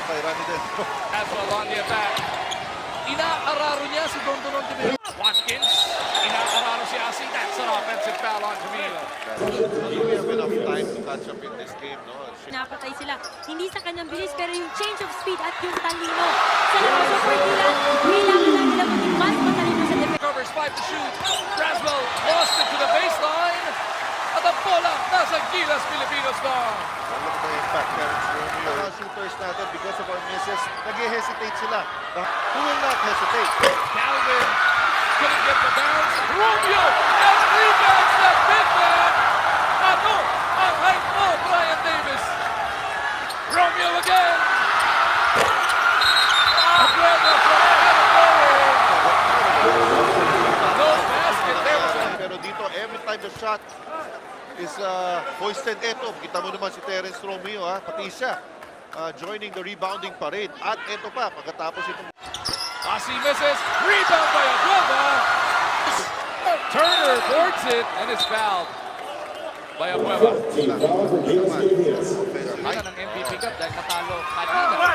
kay Rani din. Caswell on the attack. Inaararo niya si Don Dononte. Watkins, inaararo si Asi. That's an offensive foul on Camilo. We have enough time to catch up in this game, no? Napatay sila. Hindi sa kanyang bilis, pero yung change of speed at yung talino. Sa labas ng partida, kailangan na nila maging mas matalino sa defense. Covers 5 to shoot. Braswell lost it to the baseline. At ang bola nasa Gilas Filipinos na. Look at the impact, Terrence Romeo. Mga shooters natin, because of our misses, nag-hesitate sila. Who will not hesitate? Calvin couldn't get the bounce. Romeo and rebounds that big man. Ano ang height mo, Brian Davis? Romeo again. Abuela from ahead of Norway. No basket there. Pero dito, every time the shot is hoisted, eto, kita mo naman si Terrence Romeo, pati siya joining the rebounding parade. At eto pa, pagkatapos itong Asi misses. Rebound by Abuela. Turner boards it and is fouled by Abuela. Yan ang MVP Cup dahil natalo kanina.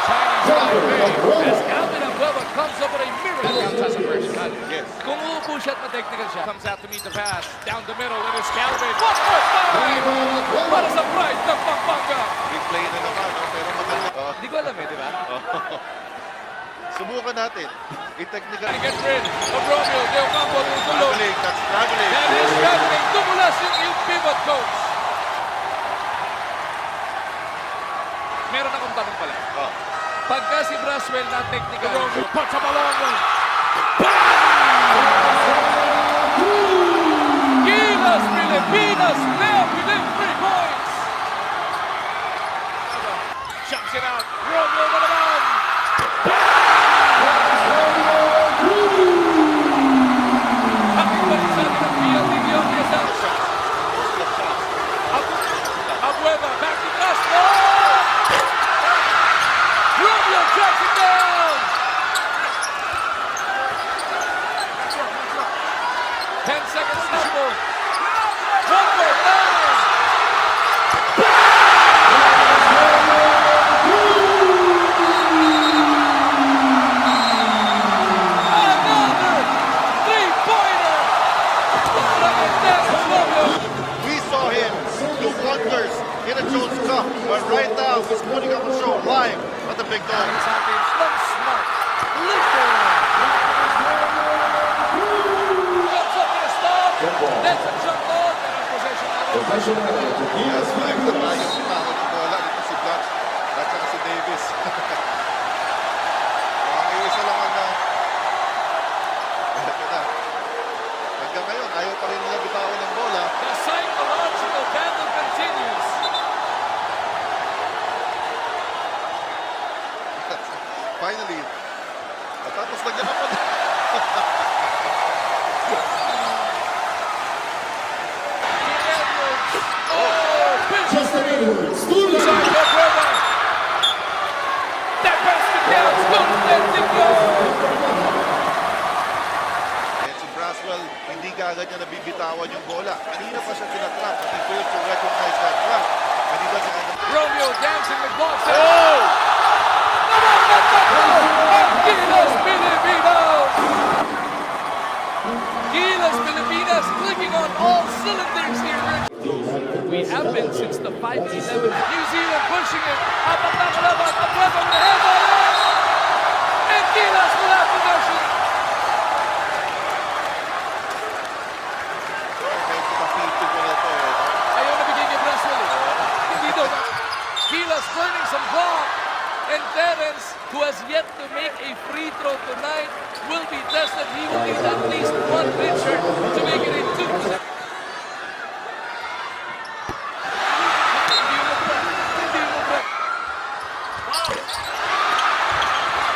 Chinese Taipei as Alvin Abuela comes up with a miracle contest of first cut. Yes. Kung uupo siya at ma-technical siya. Comes out to meet the pass. Down the middle, it is Calvin. What more time? Para sa pride ng Pampanga. big play na naman, no? Pero maganda. Hindi ko alam di ba? Subukan natin. I-technical. Trying to get rid of Romeo. De Ocampo tutulog. Traveling, that's traveling. That is traveling. Tumulas yung pivot coach. Meron akong tanong pala. Pagka si Braswell na technical, Romeo puts up a long one. Gilas Pilipinas now within 3 points. Jumps it out. Romeo na naman. Happy balik sa atin ang PLD Leon Rizal. Abuela back to Castro. Romeo tracks it down. 10 seconds stumble. One more time. Another three-pointer. We saw him do wonders in a Jones Cup, but right now he's putting up a show live at the Big Dog. Sa atin, Sloan Smart. Licker. Jumps up in a stop. That's a jump ball. And a possession out of Yes, Mike, naman yung tao ng bola dito si Blanch at saka si Davis. Ang isa lang ang ito na. Hanggang ngayon, ayaw pa rin nila bitawan ng bola. The psychological battle continues. Finally, natapos na niya naman. Just an Edwards. That basket counts. Don't let it go. And si Braswell, hindi kaagad niya nabibitawan yung bola. Kanina pa siya tinatrap, but he failed to recognize that trap. Kanina siya Romeo dancing with ball. Oh! Gilas Pilipinas! Gilas Pilipinas clicking on all cylinders here. We have been since the 5-11. New Zealand pushing it. Apat na kalaban. Abuela with the handball. And Gilas will have possession. medyo mapitig mo na ito. Ayaw na bigyan niya Braswell. Hindi daw. Gilas burning some clock. And Terrence, who has yet to make a free throw tonight, will be tested. He will need at least one pitcher to make it a 2.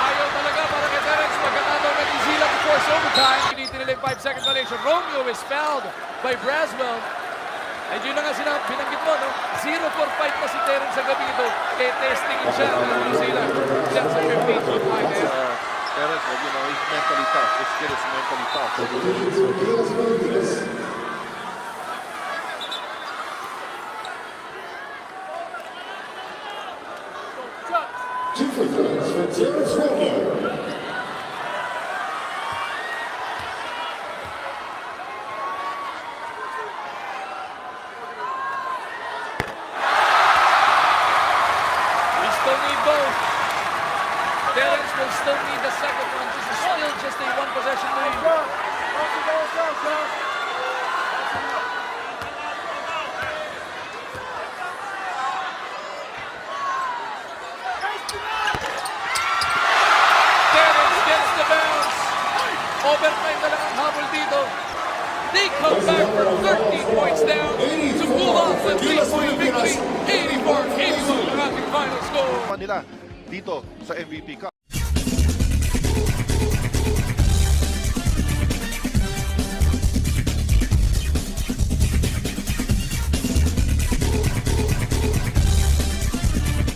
Ayaw talaga para kay Terrence. Pagkatataw na New Zealand to force overtime. Pinitin nila yung 5-second violation. Romeo is fouled by Braswell. Ay, yun na nga binanggit mo, no? 0 for 5 na si Terrence sa gabi ito. Eh, testingin siya ng New Zealand. Diyan sa 15-foot line na yan. Terrence, you know, he's mentally tough. This kid is mentally tough. Shots. Terrence will still need the second one. This is still just a one-possession lead. Terrence gets the bounce. Overtime na lang ang habol dito. They come back for 13 points down to pull off a 3-point victory. 84-82 ang ating final score. Nila dito sa MVP Cup.